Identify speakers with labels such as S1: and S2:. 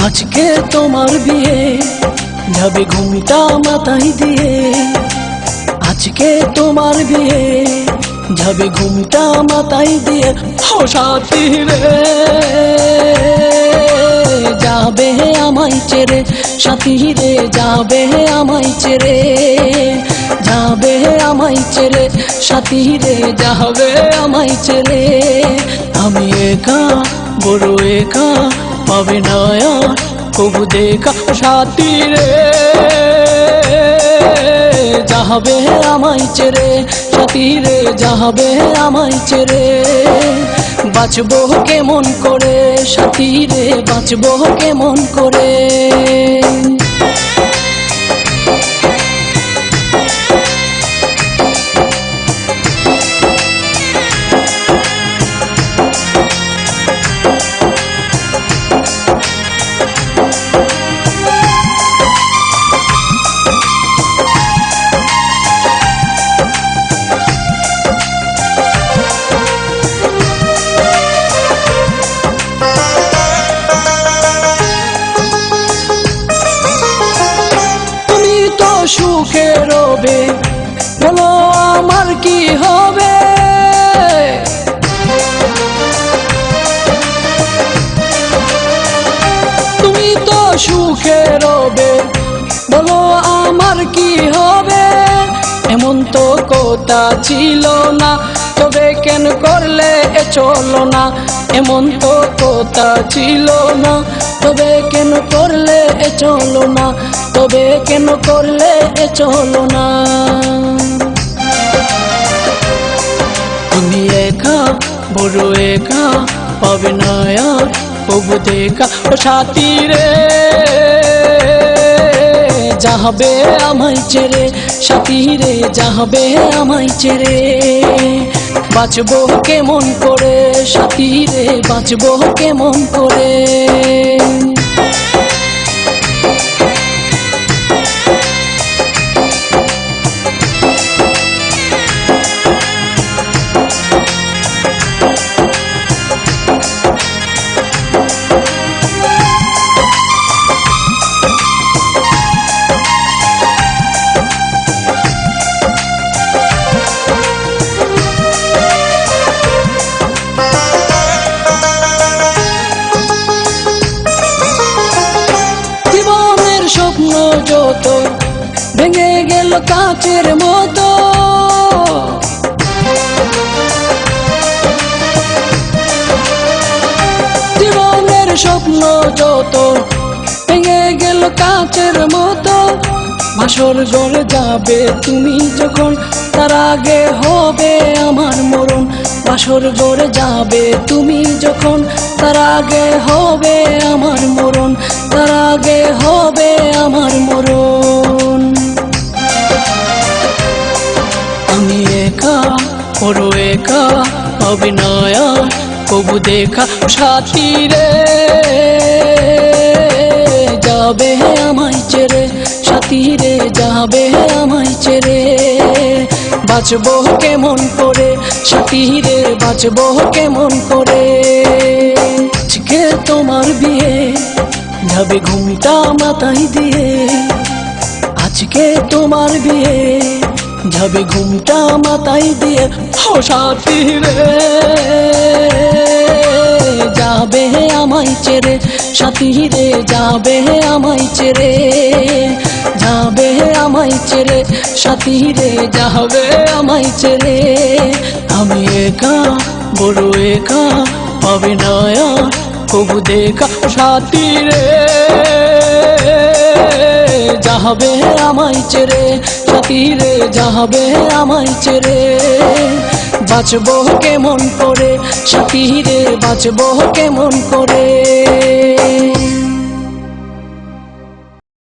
S1: আজকে তোমার বিয়ে, যাবে ঘুমটা মাথায় দিয়ে। আজকে তোমার বিয়ে, যাবে ঘুমটা মাথায় দিয়ে। ও সাথী রে, যাবে আমায় ছেড়ে। সাথী রে, যাবে আমায় ছেড়ে। যাবে আমায় ছেড়ে। সাথী রে, যাবে আমায় ছেড়ে। আমি একা, বড় একা, পাবে না কবু দেখা। সাথী রে, যাবে আমায় ছেড়ে। সাথী রে, যাবে আমায় ছেড়ে। বাঁচবো কেমন করে সাথী রে, বাঁচবো কেমন করে। সুখে রবে, বলো আমার কি হবে। তুমি তো সুখে রবে, বলো আমার কি হবে। এমন তো কথা ছিল না, তবে কেন করলে চলো না। এমন তো কথা ছিল না, তবে কেন করলে চলো না। তবে কেন করলে চলো না। তুমি একা, বড় একা, পাবে না কবু দেখা। ও সাথী রে, যাবে আমায় ছেড়ে। সাথী রে, যাবে আমায় ছেড়ে। বাঁচবো কেমন করে সাথী রে, বাঁচবো কেমন করে। স্বপ্ন যত ভেঙে গেল কাচের মতো। জীবনের স্বপ্ন যত ভেঙে গেল কাচের মতো। বাসর ঘরে যাবে তুমি যখন, তার আগে হবে আমার মরণ। বাসর ঘরে যাবে তুমি যখন, তার আগে হবে আমার মরণ। তার আগে হবে আমার মরণ। আমি একা, বড় একা, হবে না কবু দেখা। সাথী রে, যাবে আমায় ছেড়ে। সাথী রে, যাবে আমায় ছেড়ে। বাঁচবো কেমন করে সাথী রে, বাঁচবো কেমন করে। আজকে তোমার বিয়ে, যাবে ঘুমটা মাথায় দিয়ে। আজকে তোমার বিয়ে, যাবে ঘুমটা মাথায় দিয়ে। ও সাথী রে, যাবে আমায় ছেড়ে। সাথী রে, যাবে আমায় ছেড়ে। যাবে আমায় ছেড়ে। সাথী রে, যাবে আমায় ছেড়ে। আমি একা, বড় একা, পাবে না কবু দেখা। সাথী রে, যাবে আমায় ছেড়ে। সাথী রে, যাবে আমায় ছেড়ে। বাঁচবো কেমন করে সাথী রে, বাঁচবো কেমন করে।